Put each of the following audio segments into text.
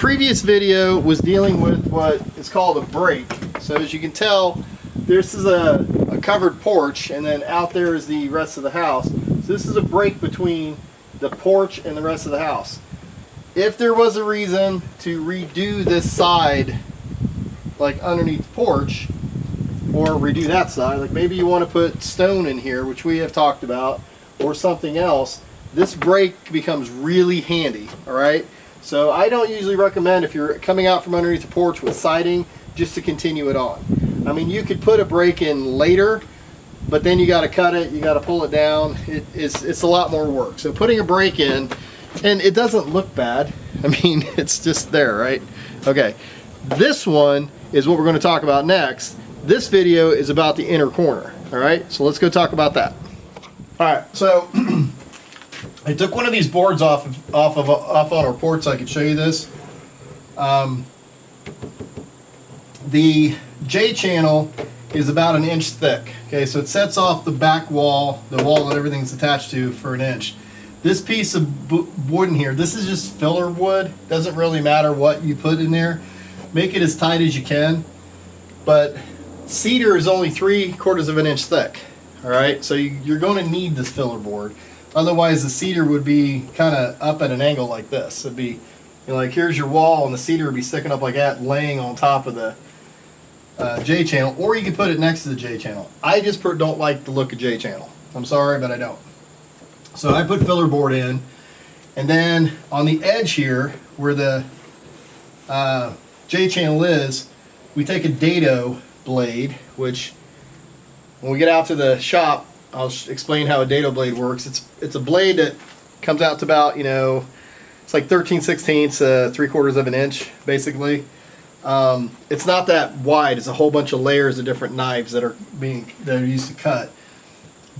previous video was dealing with what is called a break. So as you can tell, this is a covered porch, and then out there is the rest of the house. So this is a break between the porch and the rest of the house. If there was a reason to redo this side, like underneath the porch, or redo that side, like maybe you want to put stone in here, which we have talked about, or something else, this break becomes really handy. All right, so I don't usually recommend, if you're coming out from underneath the porch with siding, just to continue it on. I mean, you could put a break in later, but then you got to cut it, you got to pull it down. It's a lot more work. So putting a break in, and it doesn't look bad. I mean, it's just there, right? Okay, this one is what we're going to talk about next. This video is about the inner corner. All right, so let's go talk about that. All right, so I took one of these boards off on our porch so I could show you this. The J channel is about 1 inch thick. Okay, so it sets off the back wall, the wall that everything's attached to, for 1 inch. This piece of wood in here, this is just filler wood. Doesn't really matter what you put in there. Make it as tight as you can. But cedar is only 3/4 of an inch thick. All right, so you're going to need this filler board. Otherwise, the cedar would be kind of up at an angle like this. It'd be, you know, like here's your wall, and the cedar would be sticking up like that, laying on top of the J channel, or you can put it next to the J channel. I just don't like the look of J channel. I'm sorry, but I don't. So I put filler board in, and then on the edge here, where the J channel is, we take a Dado blade, which when we get out to the shop, I'll explain how a Dado blade works. It's a blade that comes out to about, you know, it's like 13/16, 3/4 of an inch, basically. It's not that wide. It's a whole bunch of layers of different knives that are used to cut.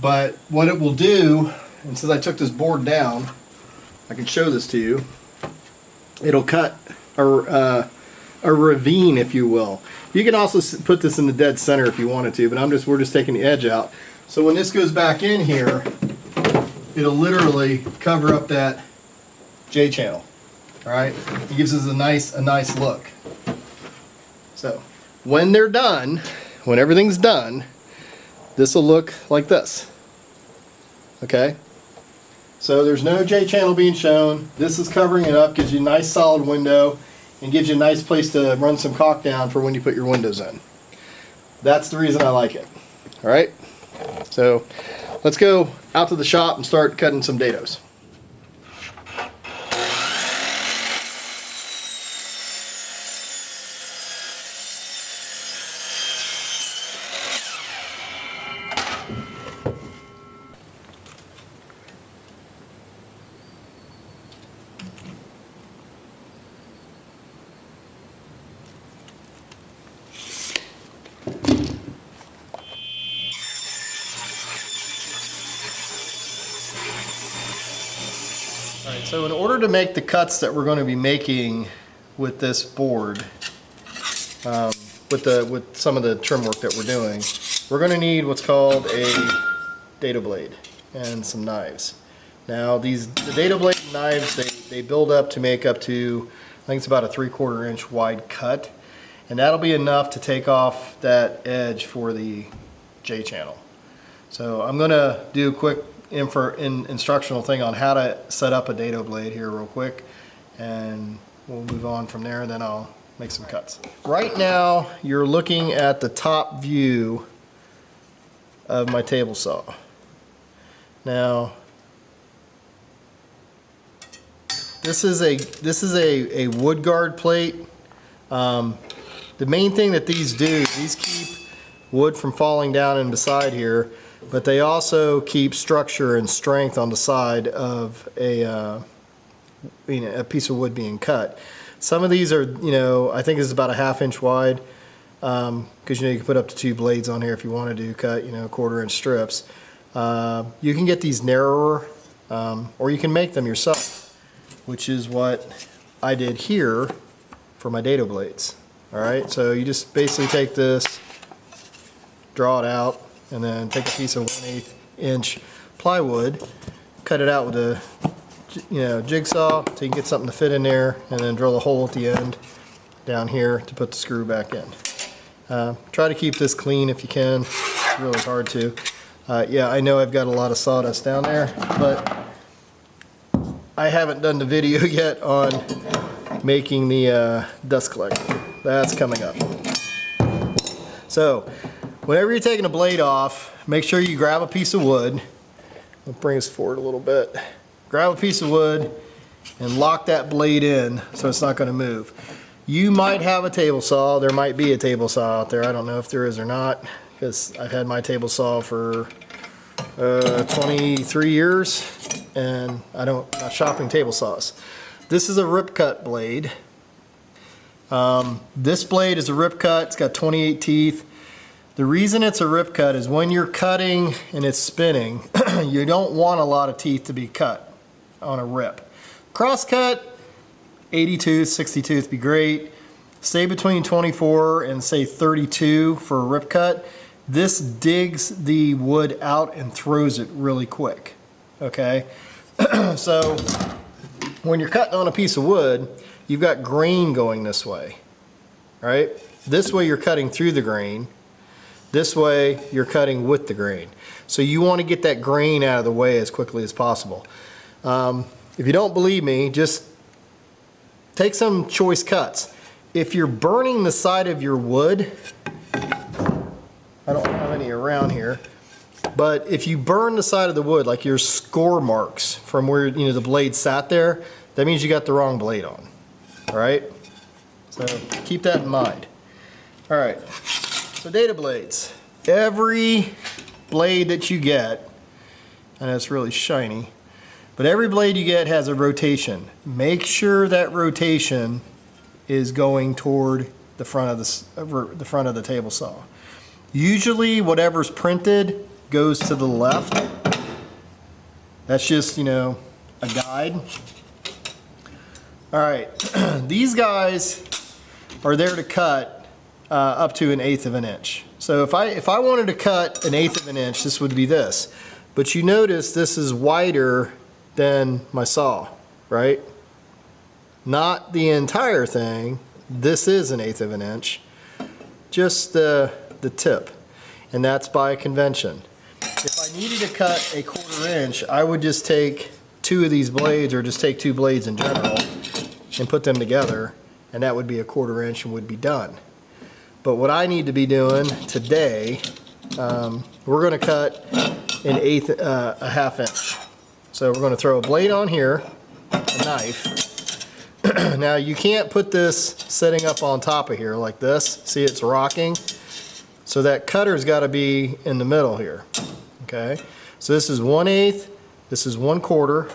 But what it will do, and since I took this board down, I can show this to you. It'll cut a ravine, if you will. You can also put this in the dead center if you wanted to, but we're just taking the edge out. So when this goes back in here, it'll literally cover up that J channel. All right, it gives us a nice look. So when they're done, when everything's done, this will look like this. Okay, so there's no J channel being shown. This is covering it up, gives you a nice solid window, and gives you a nice place to run some caulk down for when you put your windows in. That's the reason I like it. All right, so let's go out to the shop and start cutting some dados. Alright, so in order to make the cuts that we're going to be making with this board, with some of the trim work that we're doing, we're going to need what's called a Dado blade and some knives. Now the Dado blade knives, they build up to make up to, I think it's about a 3/4 inch wide cut, and that'll be enough to take off that edge for the J channel. So I'm going to do a quick instructional thing on how to set up a Dado blade here real quick, and we'll move on from there, and then I'll make some cuts. Right now you're looking at the top view of my table saw. Now this is a wood guard plate. The main thing that these do, these keep wood from falling down and beside here, but they also keep structure and strength on the side of a piece of wood being cut. Some of these are, I think this is about a 1/2 inch wide, because you can put up to 2 blades on here if you wanted to cut 1/4 inch strips. You can get these narrower, or you can make them yourself, which is what I did here for my Dado blades. All right, so you just basically take this, draw it out, and then take a piece of 1/8 inch plywood, cut it out with a jigsaw so you can get something to fit in there, and then drill a hole at the end down here to put the screw back in. Try to keep this clean if you can. It's really hard to. Yeah, I know I've got a lot of sawdust down there, but I haven't done the video yet on making the dust collector. That's coming up. So, whenever you're taking a blade off, make sure you grab a piece of wood. I'll bring us forward a little bit. Grab a piece of wood and lock that blade in so it's not going to move. You might have a table saw. There might be a table saw out there. I don't know if there is or not, because I've had my table saw for 23 years, and I'm not shopping table saws. This is a rip cut blade. This blade is a rip cut. It's got 28 teeth. The reason it's a rip cut is when you're cutting and it's spinning, you don't want a lot of teeth to be cut on a rip. Cross cut, 80 tooth, 60 tooth be great. Stay between 24 and say 32 for a rip cut. This digs the wood out and throws it really quick, okay? So when you're cutting on a piece of wood, you've got grain going this way, right? This way you're cutting through the grain. This way you're cutting with the grain. So you want to get that grain out of the way as quickly as possible. If you don't believe me, just take some choice cuts. If you're burning the side of your wood, I don't have any around here, but if you burn the side of the wood, like your score marks from where the blade sat there, that means you got the wrong blade on. All right, so keep that in mind. All right, so Dado blades. Every blade that you get, and it's really shiny, but every blade you get has a rotation. Make sure that rotation is going toward the front of the table saw. Usually whatever's printed goes to the left. That's just, a guide. All right, these guys are there to cut up to 1/8 of an inch. So if I wanted to cut 1/8 of an inch, this would be this. But you notice this is wider than my saw, right? Not the entire thing. This is 1/8 of an inch. Just the tip, and that's by convention. If I needed to cut 1/4 inch, I would just take 2 of these blades, or just take 2 blades in general and put them together, and that would be 1/4 inch and would be done. But what I need to be doing today, we're going to cut a 1/2 inch. So we're going to throw a blade on here, a knife. Now you can't put this sitting up on top of here like this. See, it's rocking. So that cutter's got to be in the middle here. Okay. So this is 1/8. This is 1/4.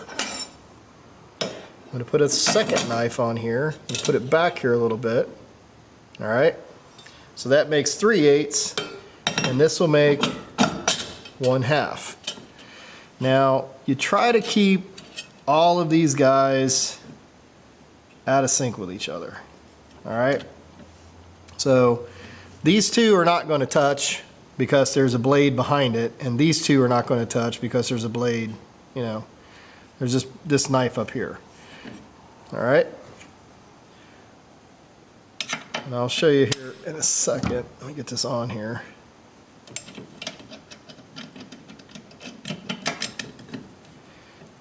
I'm going to put a second knife on here and put it back here a little bit. All right. So that makes 3/8, and this will make 1/2. Now you try to keep all of these guys out of sync with each other. All right. So these two are not going to touch because there's a blade behind it, and these two are not going to touch because there's a blade, there's just this knife up here. All right. And I'll show you here in a second. Let me get this on here.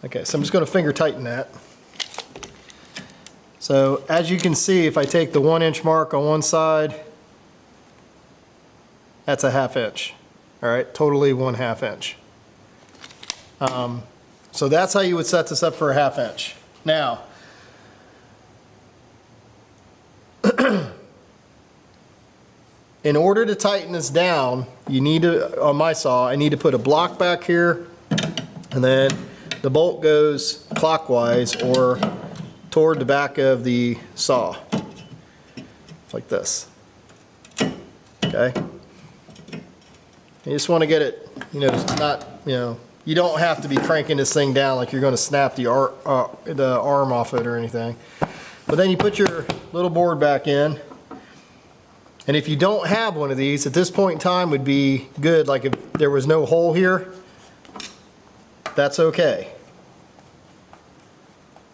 Okay, so I'm just going to finger tighten that. So as you can see, if I take the 1 inch mark on one side, that's a 1/2 inch. All right, totally 1/2 inch. So that's how you would set this up for a 1/2 inch. Now, in order to tighten this down, you need to, on my saw, I need to put a block back here, and then the bolt goes clockwise or toward the back of the saw, like this. Okay. You just want to get it, not, you don't have to be cranking this thing down like you're going to snap the arm off it or anything. But then you put your little board back in. And if you don't have one of these, at this point in time would be good, like if there was no hole here, that's okay.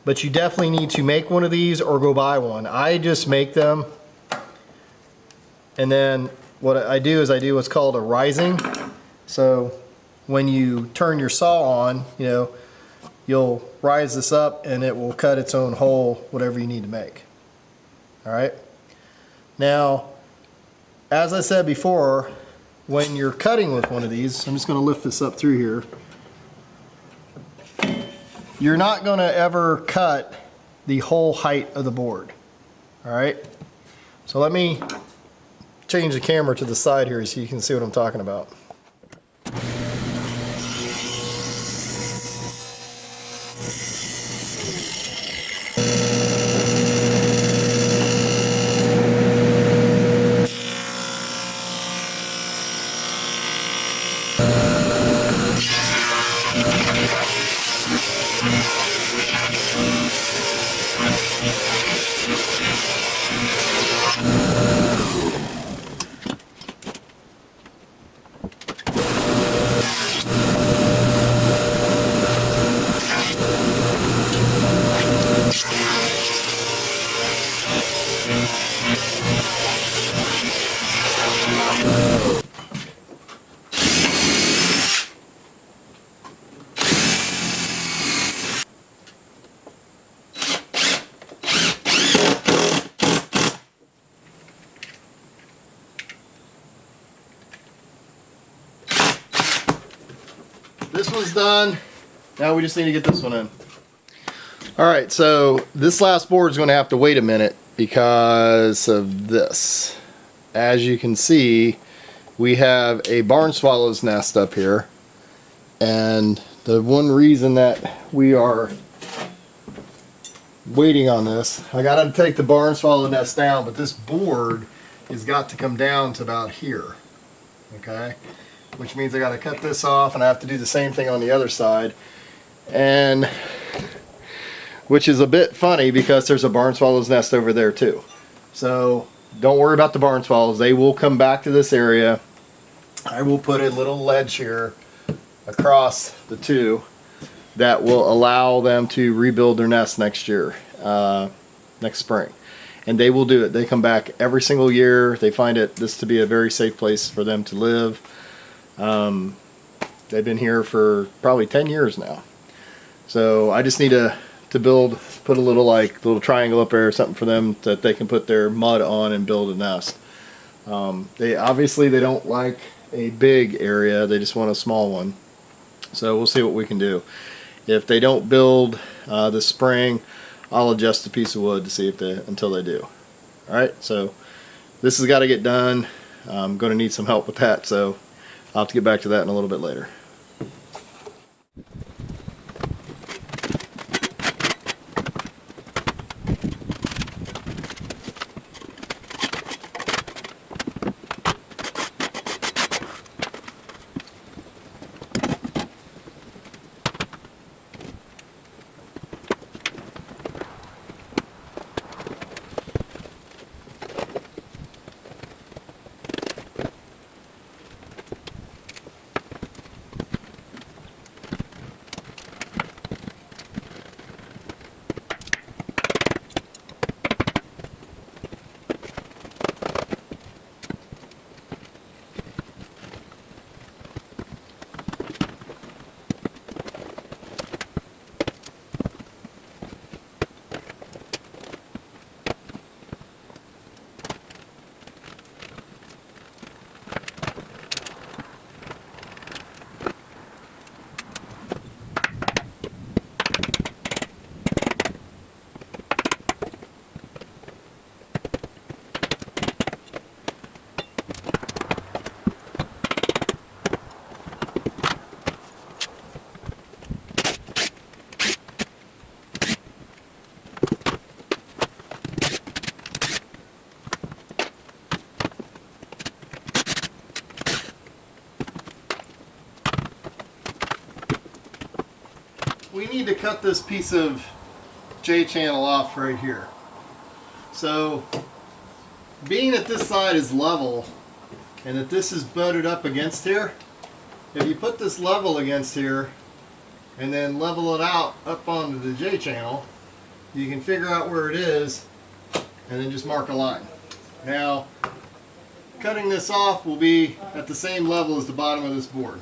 but you definitely need to make one of these or go buy one. I just make them, and then what I do is I do what's called a rising. So when you turn your saw on, you know, you'll rise this up and it will cut its own hole, whatever you need to make. All right. Now, as I said before, when you're cutting with one of these, I'm just going to lift this up through here. You're not going to ever cut the whole height of the board. All right. So let me change the camera to the side here so you can see what I'm talking about. This one's done. Now we just need to get this one in. All right, so this last board is going to have to wait a minute because of this. As you can see, we have a barn swallow's nest up here, and the one reason that we are waiting on this, I got to take the barn swallow nest down, but this board has got to come down to about here. Okay, which means I got to cut this off, and I have to do the same thing on the other side, and which is a bit funny because there's a barn swallow's nest over there too. So don't worry about the barn swallows. They will come back to this area. I will put a little ledge here across the two that will allow them to rebuild their nest next year, next spring. And they will do it. They come back every single year. They find this to be a very safe place for them to live. They've been here for probably 10 years now. So I just need to put a little triangle up there or something for them that they can put their mud on and build a nest. They don't like a big area. They just want a small one. So we'll see what we can do. If they don't build this spring, I'll adjust a piece of wood to see until they do. All right, so this has got to get done. I'm going to need some help with that, so I'll have to get back to that in a little bit later. We need to cut this piece of J-channel off right here. So being that this side is level and that this is butted up against here, if you put this level against here and then level it out up onto the J-channel, you can figure out where it is and then just mark a line. Now, cutting this off will be at the same level as the bottom of this board.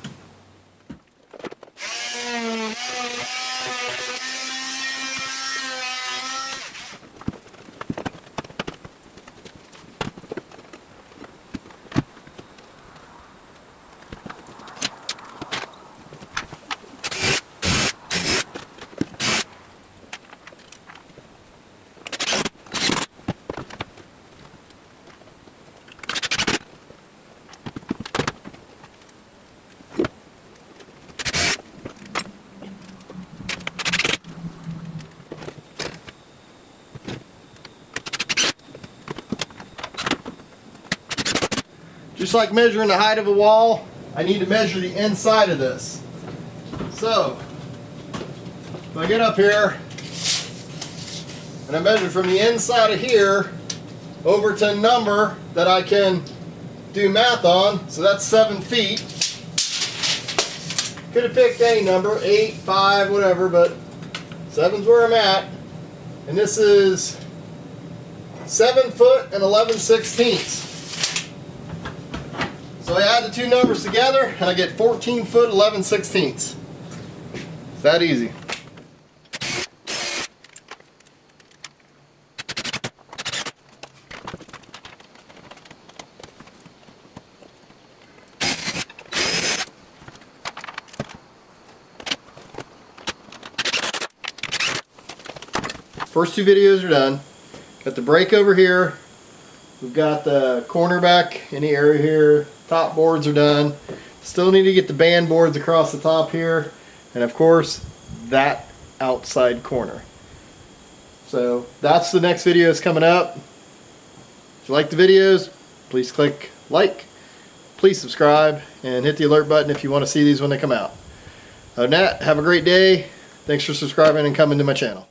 Just like measuring the height of a wall, I need to measure the inside of this. So, if I get up here and I measure from the inside of here over to a number that I can do math on, so that's 7 feet. Could have picked any number, 8, 5, whatever, but 7's where I'm at. And this is 7 foot and 11/16. So I add the two numbers together and I get 14 foot 11/16. It's that easy. First two videos are done. Got the break over here. We've got the corner back in the area here. Top boards are done. Still need to get the band boards across the top here. And of course, that outside corner. So that's the next video is coming up. If you like the videos, please click like. Please subscribe and hit the alert button if you want to see these when they come out. Other than that, have a great day. Thanks for subscribing and coming to my channel.